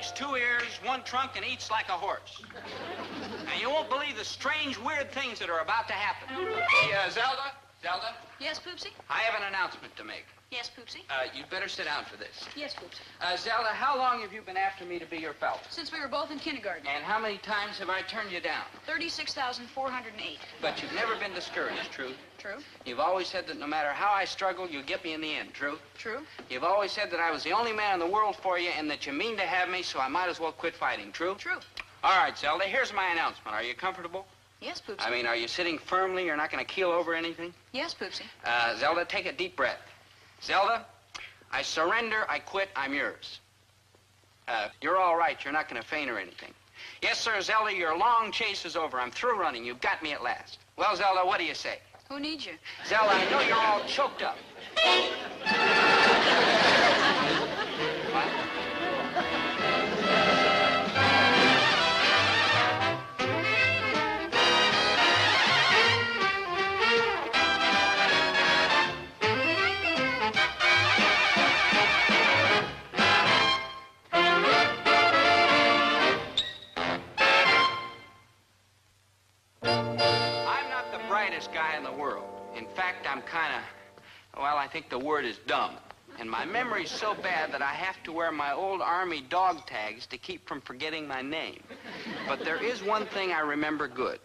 legs, 2 ears, 1 trunk, and eats like a horse. Now, you won't believe the strange, weird things that are about to happen. Hey, Zelda? Zelda? Yes, Poopsie? I have an announcement to make. Yes, Poopsie? You'd better sit down for this. Yes, Poopsie. Zelda, how long have you been after me to be your fella? Since we were both in kindergarten. And how many times have I turned you down? 36,408. But you've never been discouraged, true? True. You've always said that no matter how I struggle, you'll get me in the end, true? True. You've always said that I was the only man in the world for you and that you mean to have me, so I might as well quit fighting, true? True. All right, Zelda, here's my announcement. Are you comfortable? Yes, Poopsie. I mean, are you sitting firmly? You're not going to keel over anything? Yes, Poopsie. Zelda, take a deep breath. Zelda, I surrender, I quit, I'm yours. You're all right. You're not going to faint or anything. Yes, sir, Zelda, your long chase is over. I'm through running. You've got me at last. Well, Zelda, what do you say? Who needs you? Zelda, I know you're all choked up. What? Guy in the world. In fact, I'm kind of, well, I think the word is dumb. And my memory's so bad that I have to wear my old Army dog tags to keep from forgetting my name. But there is one thing I remember good.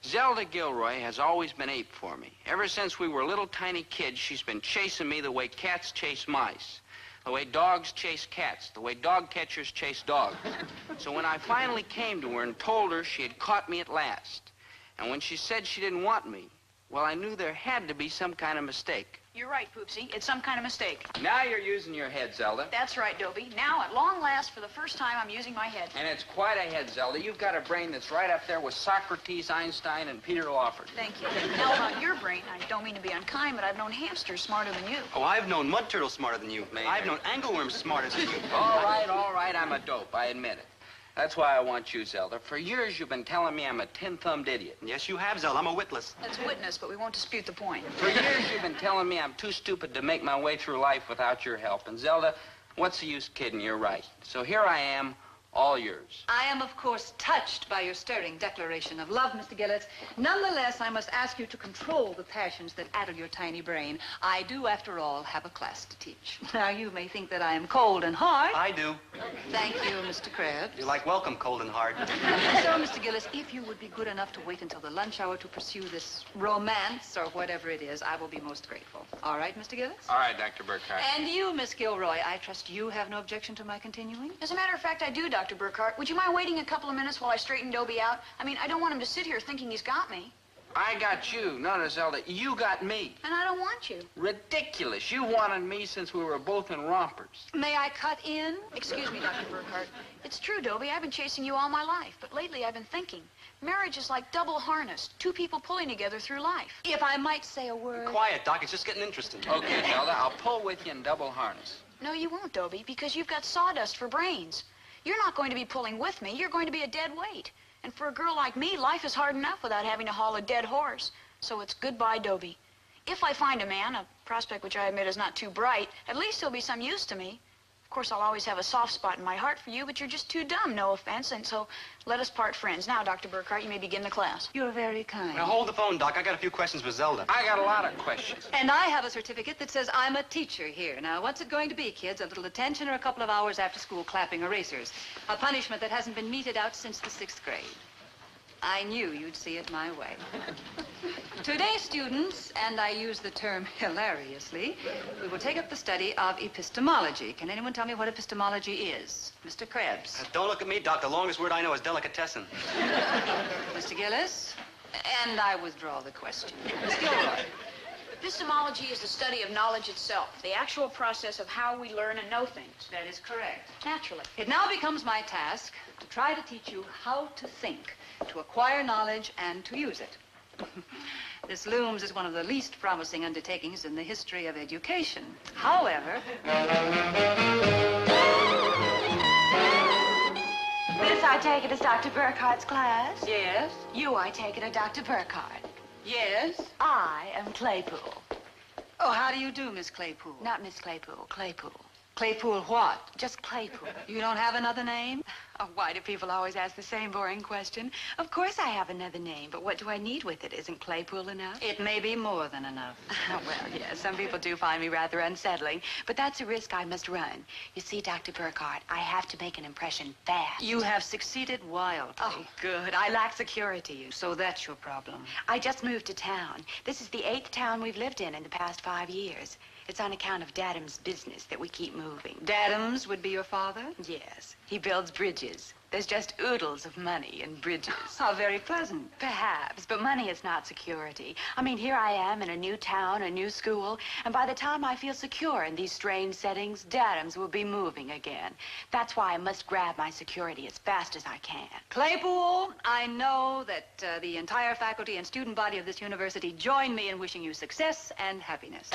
Zelda Gilroy has always been ape for me. Ever since we were little tiny kids, she's been chasing me the way cats chase mice, the way dogs chase cats, the way dog catchers chase dogs. So when I finally came to her and told her she had caught me at last, and when she said she didn't want me, well, I knew there had to be some kind of mistake. You're right, Poopsie. It's some kind of mistake. Now you're using your head, Zelda. That's right, Dobie. Now, at long last, for the first time, I'm using my head. And it's quite a head, Zelda. You've got a brain that's right up there with Socrates, Einstein, and Peter Lawford. Thank you. Now, about your brain, I don't mean to be unkind, but I've known hamsters smarter than you. Oh, I've known mud turtles smarter than you. I've known angleworms smarter than you. All right, I'm a dope. I admit it. That's why I want you, Zelda. For years, you've been telling me I'm a tin-thumbed idiot. Yes, you have, Zelda. I'm a witless. That's witness, but we won't dispute the point. For years, you've been telling me I'm too stupid to make my way through life without your help. And, Zelda, what's the use kidding? You're right. So here I am, all yours. I am, of course, touched by your stirring declaration of love, Mr. Gillis. Nonetheless, I must ask you to control the passions that addle your tiny brain. I do, after all, have a class to teach. Now, you may think that I am cold and hard. I do. Thank you, Mr. Krebs. You're like welcome, cold and hard. So, Mr. Gillis, if you would be good enough to wait until the lunch hour to pursue this romance, or whatever it is, I will be most grateful. All right, Mr. Gillis? All right, Dr. Burkhart. And you, Miss Gilroy, I trust you have no objection to my continuing? As a matter of fact, I do, Dr. Burkhart. Would you mind waiting a couple of minutes while I straighten Dobie out? I mean, I don't want him to sit here thinking he's got me. I got you. No, Zelda, you got me. And I don't want you. Ridiculous. You wanted me since we were both in rompers. May I cut in? Excuse me, Dr. Burkhart. It's true, Dobie. I've been chasing you all my life, but lately I've been thinking. Marriage is like double harnessed, 2 people pulling together through life. If I might say a word. Quiet, Doc. It's just getting interesting. Okay, Zelda, I'll pull with you in double harness. No, you won't, Dobie, because you've got sawdust for brains. You're not going to be pulling with me. You're going to be a dead weight. And for a girl like me, life is hard enough without having to haul a dead horse. So it's goodbye, Dobie. If I find a man, a prospect which I admit is not too bright, at least he'll be some use to me. Of course, I'll always have a soft spot in my heart for you, but you're just too dumb, no offense, and so let us part friends. Now, Dr. Burkhart, you may begin the class. You're very kind. Now, hold the phone, Doc. I got a few questions for Zelda. I got a lot of questions. And I have a certificate that says I'm a teacher here. Now, what's it going to be, kids? A little attention or a couple of hours after school clapping erasers? A punishment that hasn't been meted out since the 6th grade. I knew you'd see it my way. Today, students, and I use the term hilariously, we will take up the study of epistemology. Can anyone tell me what epistemology is? Mr. Krebs. Don't look at me, Doc. The longest word I know is delicatessen. Mr. Gillis? And I withdraw the question. Miss Gilroy. Epistemology is the study of knowledge itself, the actual process of how we learn and know things. That is correct. Naturally. It now becomes my task to try to teach you how to think, to acquire knowledge, and to use it. This looms as one of the least promising undertakings in the history of education. However... This, I take it, is Dr. Burkhart's class? Yes? You, I take it, are Dr. Burkhart. Yes? I am Claypool. Oh, how do you do, Miss Claypool? Not Miss Claypool, Claypool. Claypool what? Just Claypool. You don't have another name? Oh, why do people always ask the same boring question? Of course I have another name, but what do I need with it? Isn't Claypool enough? It may be more than enough. Well, yes, some people do find me rather unsettling, but that's a risk I must run. You see, Dr. Burkhardt, I have to make an impression fast. You have succeeded wildly. Oh, good. I lack security. So that's your problem. I just moved to town. This is the 8th town we've lived in the past 5 years. It's on account of Dadham's business that we keep moving. Dadham's would be your father? Yes. He builds bridges. There's just oodles of money in bridges. How very pleasant. Perhaps, but money is not security. I mean, here I am in a new town, a new school, and by the time I feel secure in these strange settings, Dadham's will be moving again. That's why I must grab my security as fast as I can. Claypool, I know that the entire faculty and student body of this university join me in wishing you success and happiness.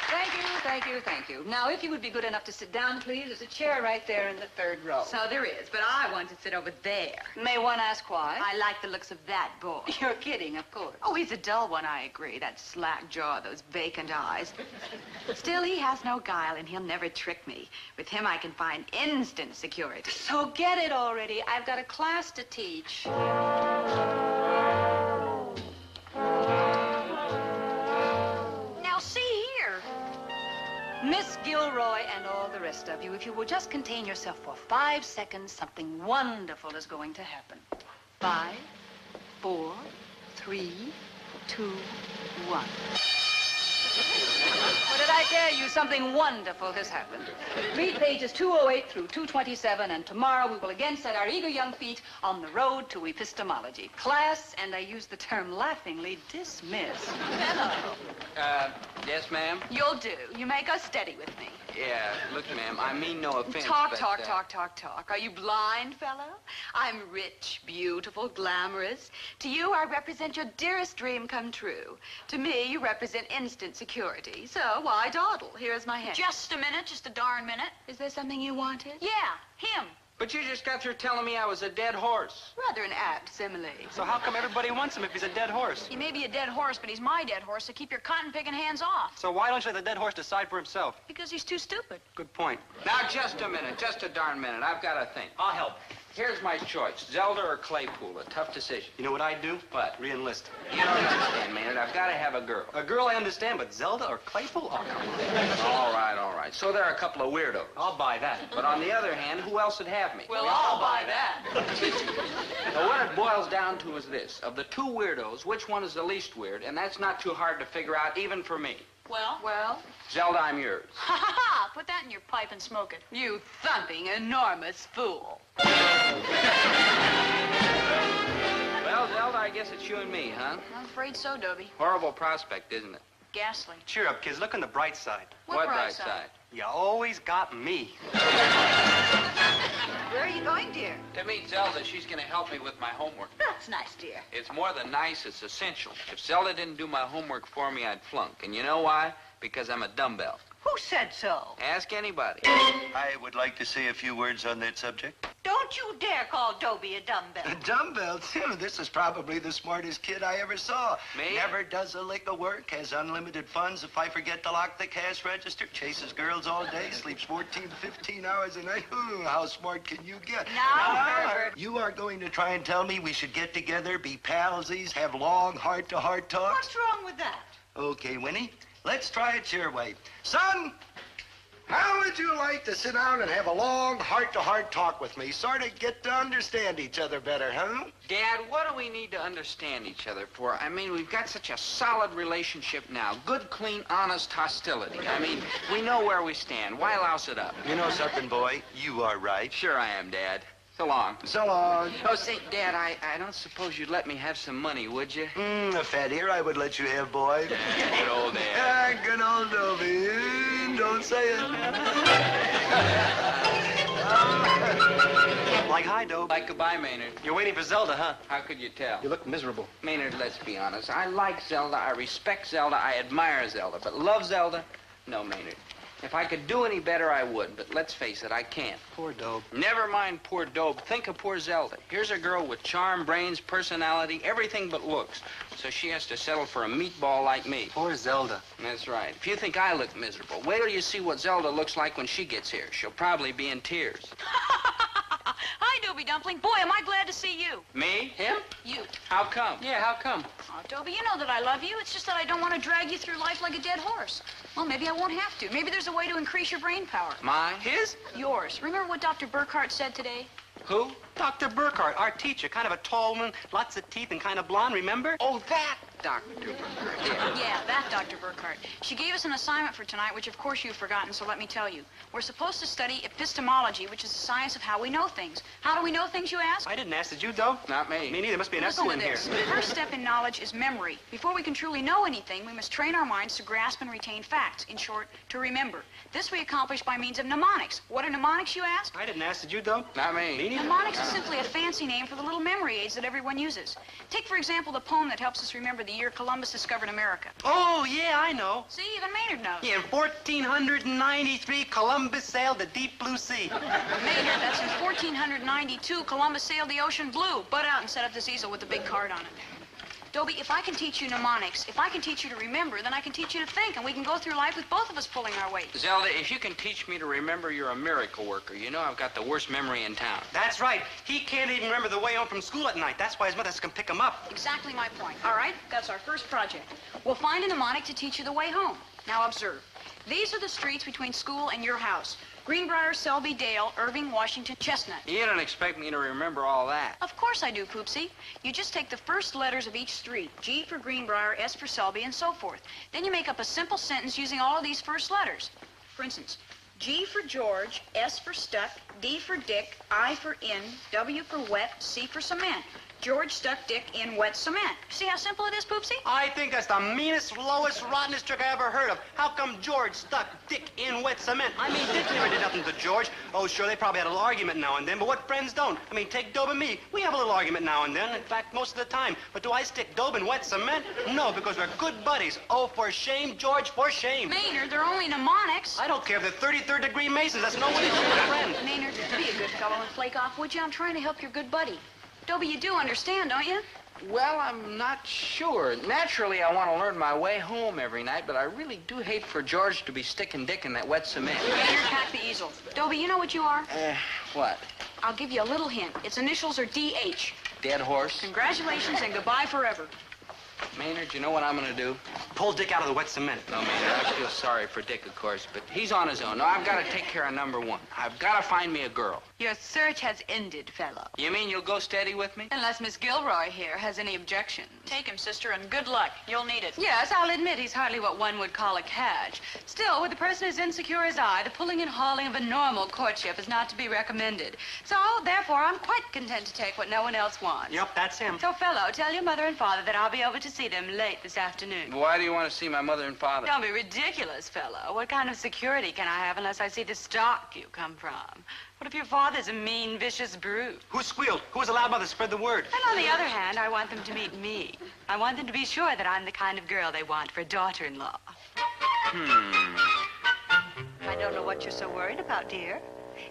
Thank you, thank you, thank you. Now, if you would be good enough to sit down, please. There's a chair right there in the 3rd row. So there is, but I want to sit over there. May one ask why? I like the looks of that boy. You're kidding, of course. Oh, he's a dull one, I agree. That slack jaw, those vacant eyes. Still, he has no guile, and he'll never trick me. With him, I can find instant security. So get it already. I've got a class to teach. Now, see here. Miss Gilroy and all the rest of you, if you will just contain yourself for 5 seconds, something wonderful is going to happen. 5, 4, 3, 2, 1. What did I tell you? Something wonderful has happened. Read pages 208 through 227, and tomorrow we will again set our eager young feet on the road to epistemology. Class, and I use the term laughingly, dismissed. Yes, ma'am? You'll do. You make us steady with me. Yeah, look, ma'am, I mean no offense, Talk, but, talk. Are you blind, fellow? I'm rich, beautiful, glamorous. To you, I represent your dearest dream come true. To me, you represent instant security. So why dawdle? Here's my hand. Just a minute, just a darn minute. Is there something you wanted? Yeah, him. But you just got through telling me I was a dead horse. Rather an apt simile. So how come everybody wants him if he's a dead horse? He may be a dead horse, but he's my dead horse, so keep your cotton-picking hands off. So why don't you let the dead horse decide for himself? Because he's too stupid. Good point. Now, just a minute, just a darn minute. I've got to think. I'll help. Here's my choice, Zelda or Claypool. A tough decision. You know what I'd do? What? Re-enlist. You don't understand, Maynard. I've got to have a girl. A girl I understand, but Zelda or Claypool? Oh, come on. All right. So there are a couple of weirdos. I'll buy that. But on the other hand, who else would have me? Well, I'll buy that. Now, what it boils down to is this. Of the two weirdos, which one is the least weird? And that's not too hard to figure out, even for me. Well? Zelda, I'm yours. Ha ha ha! Put that in your pipe and smoke it. You thumping, enormous fool. Well, Zelda, I guess it's you and me, huh? I'm afraid so, Dobie. Horrible prospect, isn't it? Ghastly. Cheer up, kids. Look on the bright side. What bright side? You always got me. Where are you going, dear? To meet Zelda, she's going to help me with my homework. That's nice, dear. It's more than nice, it's essential. If Zelda didn't do my homework for me, I'd flunk. And you know why? Because I'm a dumbbell. Who said so? Ask anybody. I would like to say a few words on that subject. Don't you dare call Dobie a dumbbell. A dumbbell, too. This is probably the smartest kid I ever saw. Me? Never does a lick of work, has unlimited funds if I forget to lock the cash register, chases girls all day, sleeps 14 to 15 hours a night. Ooh, how smart can you get? Now, Herbert. You are going to try and tell me we should get together, be palsies, have long heart-to-heart talks? What's wrong with that? Okay, Winnie, let's try it your way. Son, how would you like to sit down and have a long heart-to-heart talk with me? Sort of get to understand each other better, huh? Dad, what do we need to understand each other for? I mean, we've got such a solid relationship now. Good, clean, honest hostility. I mean, we know where we stand. Why louse it up? You know something, boy? You are right. Sure I am, Dad. So long. So long. Oh, say, Dad, I don't suppose you'd let me have some money, would you? A fat ear I would let you have, boy. Good old Dad. Ah, good old Dobie. Don't say it. Like hi, Dobe. Like goodbye, Maynard. You're waiting for Zelda, huh? How could you tell? You look miserable. Maynard, let's be honest. I like Zelda, I respect Zelda, I admire Zelda, but love Zelda? No, Maynard. If I could do any better, I would, but let's face it, I can't. Poor Dobe. Never mind poor Dobe. Think of poor Zelda. Here's a girl with charm, brains, personality, everything but looks. So she has to settle for a meatball like me. Poor Zelda. That's right. If you think I look miserable, wait till you see what Zelda looks like when she gets here. She'll probably be in tears. Hi, Dobie Dumpling. Boy, am I glad to see you. Me? Him? You. How come? Yeah, how come? Oh, Dobie, you know that I love you. It's just that I don't want to drag you through life like a dead horse. Well, maybe I won't have to. Maybe there's a way to increase your brain power. Mine? His? Yours. Remember what Dr. Burkhart said today? Who? Dr. Burkhart, our teacher. Kind of a tall one, lots of teeth and kind of blonde, remember? Oh, that Dr. Burkhart. Yeah. Yeah, that Dr. Burkhart. She gave us an assignment for tonight, which of course you've forgotten, so let me tell you. We're supposed to study epistemology, which is the science of how we know things. How do we know things, you ask? I didn't ask. Did you, Dobe? Not me. Me neither. Must be an Listen echo to in here. this. The first step in knowledge is memory. Before we can truly know anything, we must train our minds to grasp and retain facts. In short, to remember. This we accomplish by means of mnemonics. What are mnemonics, you ask? I didn't ask. Did you, Dobe? Not me. Me neither. Mnemonics is simply a fancy name for the little memory aids that everyone uses. Take, for example, the poem that helps us remember the year Columbus discovered America. Oh, yeah, I know. See, even Maynard knows. Yeah, in 1493, Columbus sailed the deep blue sea. Maynard, that's in 1492, Columbus sailed the ocean blue. Butt out and set up this easel with the big card on it. Dobie, if I can teach you mnemonics, if I can teach you to remember, then I can teach you to think, and we can go through life with both of us pulling our weight. Zelda, if you can teach me to remember, you're a miracle worker. You know I've got the worst memory in town. That's right. He can't even remember the way home from school at night. That's why his mother can pick him up. Exactly my point. All right, that's our first project. We'll find a mnemonic to teach you the way home. Now observe. These are the streets between school and your house. Greenbrier, Selby, Dale, Irving, Washington, Chestnut. You don't expect me to remember all that. Of course I do, Poopsie. You just take the first letters of each street. G for Greenbrier, S for Selby, and so forth. Then you make up a simple sentence using all of these first letters. For instance, G for George, S for stuck, D for Dick, I for in, W for wet, C for cement. George stuck Dick in wet cement. See how simple it is, Poopsie? I think that's the meanest, lowest, rottenest trick I ever heard of. How come George stuck Dick in wet cement? I mean, Dick never did nothing to George. Oh, sure, they probably had a little argument now and then, but what friends don't? I mean, take Dobe and me. We have a little argument now and then. In fact, most of the time. But do I stick Dobe in wet cement? No, because we're good buddies. Oh, for shame, George, for shame. Maynard, they're only mnemonics. I don't care if they're 33rd degree Masons. That's no way to treat a friend. Maynard, be a good fellow and flake off, would you? I'm trying to help your good buddy. Dobie, you do understand, don't you? Well, I'm not sure. Naturally, I want to learn my way home every night, but I really do hate for George to be sticking Dick in that wet cement. Maynard, pack the easel. Dobie, you know what you are? What? I'll give you a little hint. Its initials are D.H. Dead horse? Congratulations and goodbye forever. Maynard, you know what I'm going to do? Pull Dick out of the wet cement. No, Maynard, I feel sorry for Dick, of course, but he's on his own. No, I've got to take care of number one. I've got to find me a girl. Your search has ended, fellow. You mean you'll go steady with me? Unless Miss Gilroy here has any objections. Take him, sister, and good luck. You'll need it. Yes, I'll admit he's hardly what one would call a catch. Still, with a person as insecure as I, the pulling and hauling of a normal courtship is not to be recommended. So, therefore, I'm quite content to take what no one else wants. Yep, that's him. So, fellow, tell your mother and father that I'll be over to see them late this afternoon. Why do you want to see my mother and father? Don't be ridiculous, fellow. What kind of security can I have unless I see the stock you come from? What if your father's a mean, vicious brute? Who squealed? Who was the loud mother to spread the word? And on the other hand, I want them to meet me. I want them to be sure that I'm the kind of girl they want for a daughter-in-law. I don't know what you're so worried about, dear.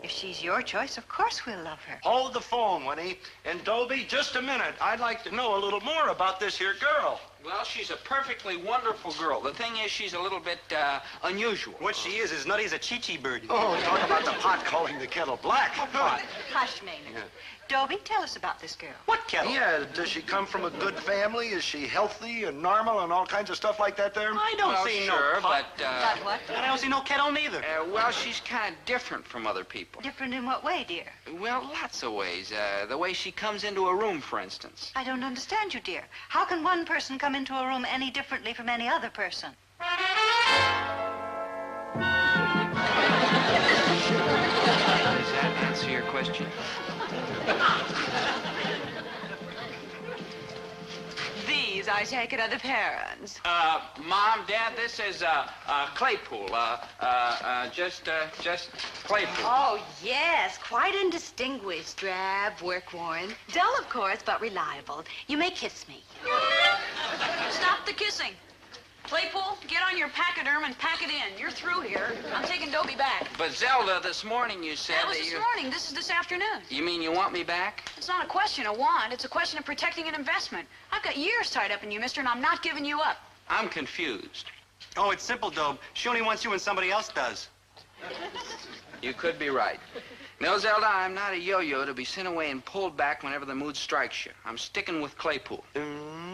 If she's your choice, of course we'll love her. Hold the phone, Winnie. And Dobie, just a minute. I'd like to know a little more about this here girl. Well, she's a perfectly wonderful girl. The thing is, she's a little bit unusual. What she is as nutty as a chi-chi bird. Oh, talk about the pot calling the kettle black. Pot. Hush, Maynard. Dobie, tell us about this girl. What kettle? Yeah, does she come from a good family? Is she healthy and normal and all kinds of stuff like that there? I don't see sure, no pot. but, About what? And I don't see no kettle neither. well, she's kind of different from other people. Different in what way, dear? Well, lots of ways. The way she comes into a room, for instance. I don't understand you, dear. How can one person come into a room any differently from any other person? Does that answer your question? These, I take it, are the parents. Mom, Dad, this is Claypool. Just Claypool. Oh, yes. Quite undistinguished. Drab, work-worn. Dull, of course, but reliable. You may kiss me. Stop the kissing. Claypool, get on your your pachyderm and pack it in. You're through here. I'm taking Dobie back. But Zelda, this morning you said That was this morning. This is this afternoon. You mean you want me back? It's not a question of want. It's a question of protecting an investment. I've got years tied up in you, mister, and I'm not giving you up. I'm confused. Oh, it's simple, Dobe. She only wants you when somebody else does. You could be right. No, Zelda, I'm not a yo-yo to be sent away and pulled back whenever the mood strikes you. I'm sticking with Claypool.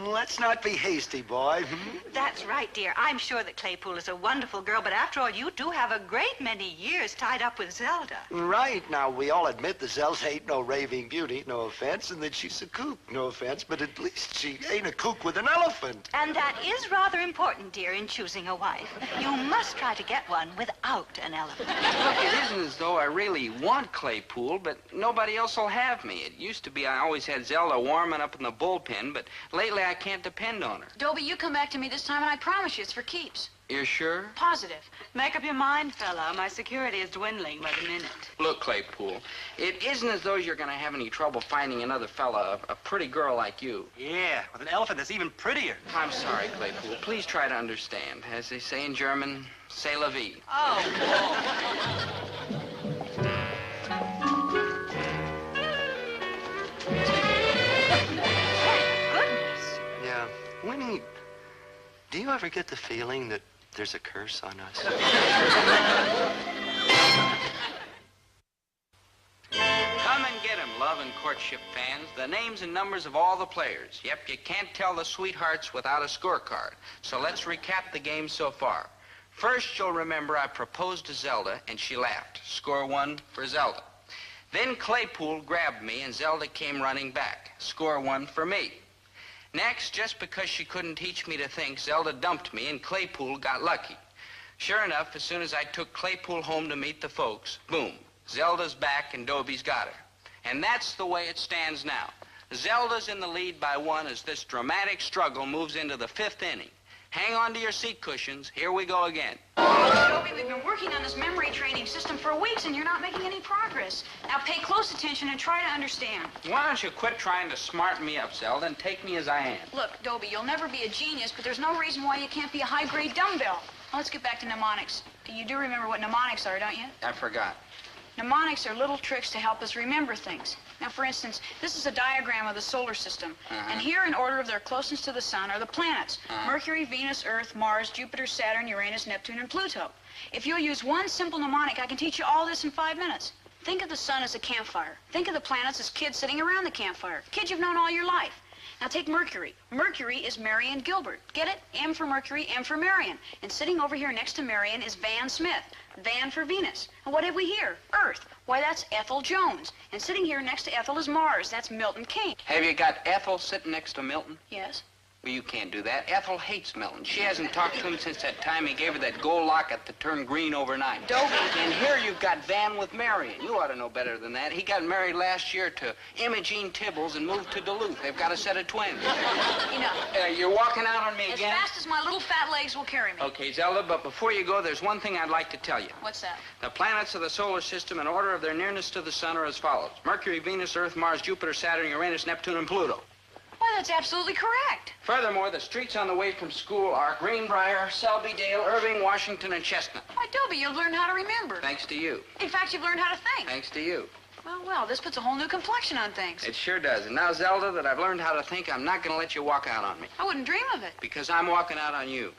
Let's not be hasty, boy. That's right, dear. I'm sure that Claypool is a wonderful girl, but after all, you do have a great many years tied up with Zelda. Right. Now, we all admit that Zelda ain't no raving beauty, no offense, and that she's a kook, no offense, but at least she ain't a kook with an elephant. And that is rather important, dear, in choosing a wife. You must try to get one without an elephant. Look, it isn't as though I really want Claypool, but nobody else will have me. It used to be I always had Zelda warming up in the bullpen, but lately I can't depend on her. Dobie, you come back to me this time, and I promise you it's for keeps. You're sure? Positive. Make up your mind, fella. My security is dwindling by the minute. Look, Claypool, it isn't as though you're going to have any trouble finding another fella, a pretty girl like you. Yeah, with an elephant that's even prettier. I'm sorry, Claypool. Please try to understand. As they say in German, c'est la vie. Oh, Goodness. Yeah. Winnie, do you ever get the feeling that there's a curse on us? Come and get 'em, love and courtship fans. The names and numbers of all the players. Yep, you can't tell the sweethearts without a scorecard. So let's recap the game so far. First, you'll remember I proposed to Zelda, and she laughed. Score 1 for Zelda. Then Claypool grabbed me, and Zelda came running back. Score 1 for me. Next, just because she couldn't teach me to think, Zelda dumped me, and Claypool got lucky. Sure enough, as soon as I took Claypool home to meet the folks, boom, Zelda's back and Dobie's got her. And that's the way it stands now. Zelda's in the lead by 1 as this dramatic struggle moves into the 5th inning. Hang on to your seat cushions. Here we go again. Dobie, we've been working on this memory training system for weeks, and you're not making any progress. Now pay close attention and try to understand. Why don't you quit trying to smarten me up, Zelda, and take me as I am? Look, Dobie, you'll never be a genius, but there's no reason why you can't be a high-grade dumbbell. Now, let's get back to mnemonics. You do remember what mnemonics are, don't you? I forgot. Mnemonics are little tricks to help us remember things. Now, for instance, this is a diagram of the solar system. And here, in order of their closeness to the sun, are the planets. Mercury, Venus, Earth, Mars, Jupiter, Saturn, Uranus, Neptune, and Pluto. If you'll use one simple mnemonic, I can teach you all this in 5 minutes. Think of the sun as a campfire. Think of the planets as kids sitting around the campfire. Kids you've known all your life. Now take Mercury. Mercury is Marion Gilbert. Get it? M for Mercury, M for Marion. And sitting over here next to Marion is Van Smith. Van for Venus. And what have we here? Earth. Why, that's Ethel Jones. And sitting here next to Ethel is Mars. That's Milton King. Have you got Ethel sitting next to Milton? Yes. Well, you can't do that. Ethel hates Milton. She hasn't talked to him since that time he gave her that gold locket that turned green overnight. Dobie. And here you've got Van with Marion. You ought to know better than that. He got married last year to Imogene Tibbles and moved to Duluth. They've got a set of twins. Enough. You're walking out on me As again? fast as my little fat legs will carry me. Okay, Zelda, but before you go, there's one thing I'd like to tell you. What's that? The planets of the solar system in order of their nearness to the sun are as follows. Mercury, Venus, Earth, Mars, Jupiter, Saturn, Uranus, Neptune, and Pluto. Why, that's absolutely correct. Furthermore, the streets on the way from school are Greenbrier, Selby-Dale, Irving, Washington, and Chestnut. Why, Dobie, you've learned how to remember. Thanks to you. In fact, you've learned how to think. Thanks to you. Well, this puts a whole new complexion on things. It sure does. And now, Zelda, that I've learned how to think, I'm not going to let you walk out on me. I wouldn't dream of it. Because I'm walking out on you.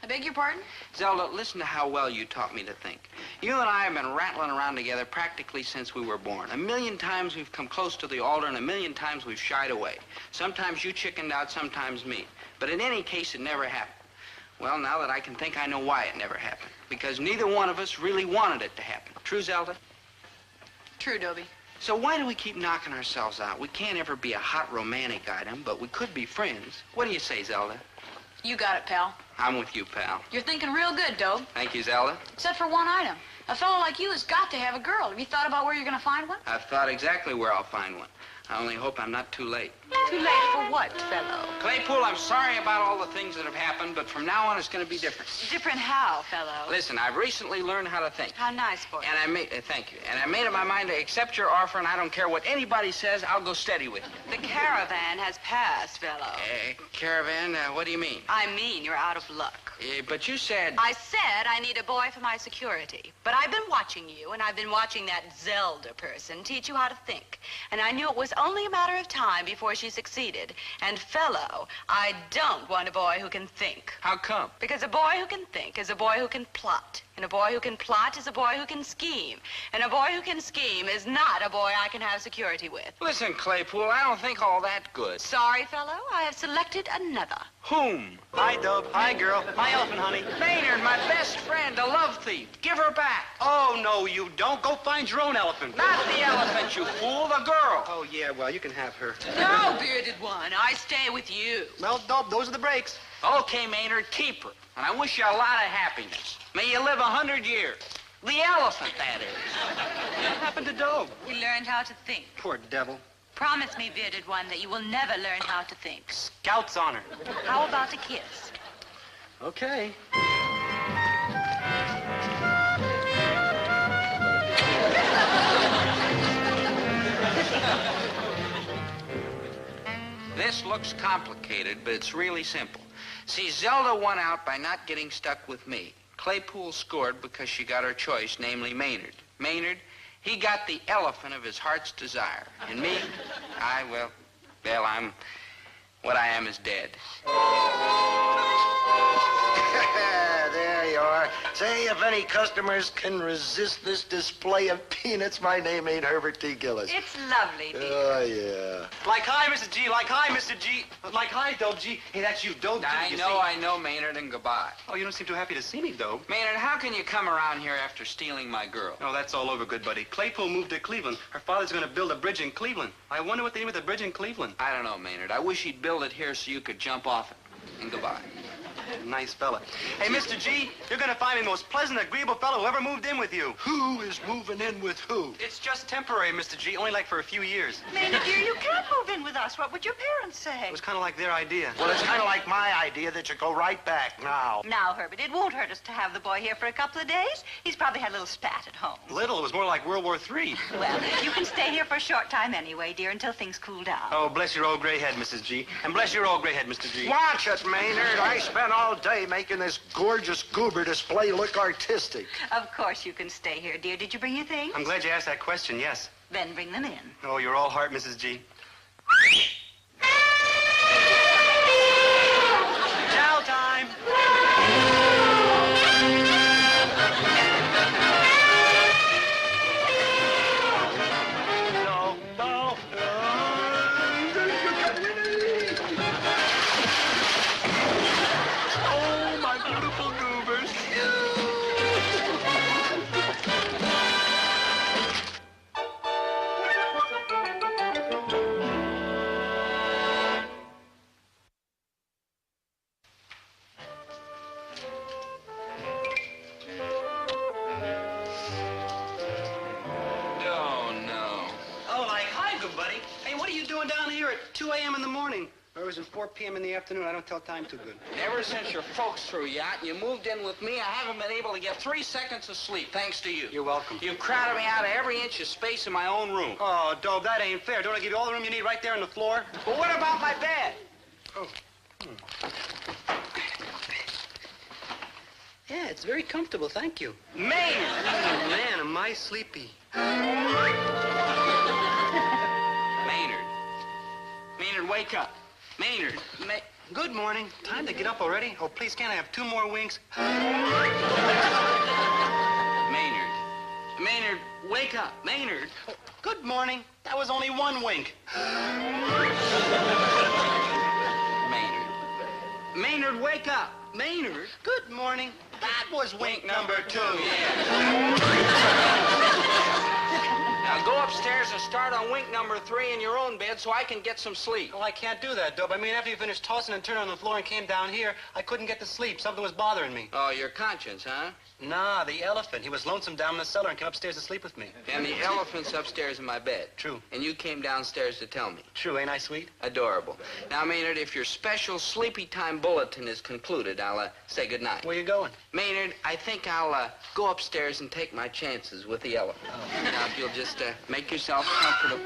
I beg your pardon? Zelda, listen to how well you taught me to think. You and I have been rattling around together practically since we were born. 1,000,000 times we've come close to the altar, and 1,000,000 times we've shied away. Sometimes you chickened out, sometimes me. But in any case, it never happened. Well, now that I can think, I know why it never happened. Because neither one of us really wanted it to happen. True, Zelda? True, Dobie. So why do we keep knocking ourselves out? We can't ever be a hot romantic item, but we could be friends. What do you say, Zelda? You got it, pal. I'm with you, pal. You're thinking real good, Dobe. Thank you, Zelda. Except for one item. A fellow like you has got to have a girl. Have you thought about where you're going to find one? I've thought exactly where I'll find one. I only hope I'm not too late. Too late for what, fellow? Claypool, I'm sorry about all the things that have happened, but from now on it's going to be different. Different how, fellow? Listen, I've recently learned how to think. How nice, boy. And I made, thank you. And I made up my mind to accept your offer, and I don't care what anybody says, I'll go steady with you. The caravan has passed, fellow. Caravan, what do you mean? I mean, you're out of luck. But you said... I said I need a boy for my security. But I've been watching you, and I've been watching that Zelda person teach you how to think. And I knew it was only a matter of time before she succeeded. And, fellow, I don't want a boy who can think. How come? Because a boy who can think is a boy who can plot. And a boy who can plot is a boy who can scheme. And a boy who can scheme is not a boy I can have security with. Listen, Claypool, I don't think all that good. Sorry, fellow, I have selected another. Whom? Hi, Dobe. Hi, girl. My elephant, honey. Maynard, my best friend, a love thief. Give her back. Oh, no, you don't. Go find your own elephant. Not the elephant, you fool, the girl. Oh, yeah, well, you can have her. No, bearded one, I stay with you. Well, Dobe, those are the breaks. Okay, Maynard, keep her. And I wish you a lot of happiness. May you live 100 years. The elephant, that is. What happened to Dobe? He learned how to think. Poor devil. Promise me, bearded one, that you will never learn how to think. Scout's honor. How about a kiss? Okay. This looks complicated, but it's really simple. See, Zelda won out by not getting stuck with me. Claypool scored because she got her choice, namely Maynard. Maynard, he got the elephant of his heart's desire. And me, what I am is dead. There you are. Say, if any customers can resist this display of peanuts, my name ain't Herbert T. Gillis. It's lovely, dear. Oh, yeah. Like hi, Mrs. G. Like hi, Mr. G. Like hi, Dobe G. Hey, that's you, Dobe G. I know, Maynard, and goodbye. Oh, you don't seem too happy to see me, Dobe. Maynard, how can you come around here after stealing my girl? Oh, that's all over, good buddy. Claypool moved to Cleveland. Her father's going to build a bridge in Cleveland. I wonder what they did with the bridge in Cleveland. I don't know, Maynard. I wish he'd build it here so you could jump off it. And goodbye. Nice fella. Hey, Mr. G, you're going to find me the most pleasant, agreeable fellow who ever moved in with you. Who is moving in with who? It's just temporary, Mr. G, only like for a few years. Maynard, dear, you can't move in with us. What would your parents say? It was kind of like their idea. Well, it's kind of like my idea that you go right back now. Now, Herbert, it won't hurt us to have the boy here for a couple of days. He's probably had a little spat at home. Little, it was more like World War III. Well, you can stay here for a short time anyway, dear, until things cool down. Oh, bless your old gray head, Mrs. G. And bless your old gray head, Mr. G. Watch it, Maynard. I spent all day making this gorgeous goober display look artistic. Of course you can stay here, dear. Did you bring your things? I'm glad you asked that question, yes. Then bring them in. Oh, you're all heart, Mrs. G. Chow time! No, no, Oh, my beautiful goobers. Oh, no. Oh, like, hi, good buddy. Hey, what are you doing down here at 2 a.m. in the morning? Or was it 4 p.m. in the afternoon? I don't tell time too good. Ever since your folks threw you out and you moved in with me, I haven't been able to get 3 seconds of sleep, thanks to you. You're welcome. You crowded me out of every inch of space in my own room. Oh, Dobe, that ain't fair. Don't I give you all the room you need right there on the floor? But what about my bed? Oh. Yeah, it's very comfortable, thank you. Maynard! Oh, man, am I sleepy. Maynard. Maynard, wake up. Maynard. Good morning. Time to get up already? Oh, please, can't I have 2 more winks? Maynard. Maynard, wake up. Maynard. Oh, good morning. That was only 1 wink. Maynard. Maynard, wake up. Maynard. Good morning. That was wink number 2. Yeah. Now go upstairs and start on wink number 3 in your own bed so I can get some sleep. Well, I can't do that, Dope. I mean, after you finished tossing and turning on the floor and came down here, I couldn't get to sleep. Something was bothering me. Oh, your conscience, huh? Nah, the elephant. He was lonesome down in the cellar and came upstairs to sleep with me. And the elephant's upstairs in my bed. True. And you came downstairs to tell me. True, ain't I sweet? Adorable. Now, Maynard, if your special sleepy time bulletin is concluded, I'll say goodnight. Where you going? Maynard, I think I'll go upstairs and take my chances with the elephant. Now, if you'll just make yourself comfortable.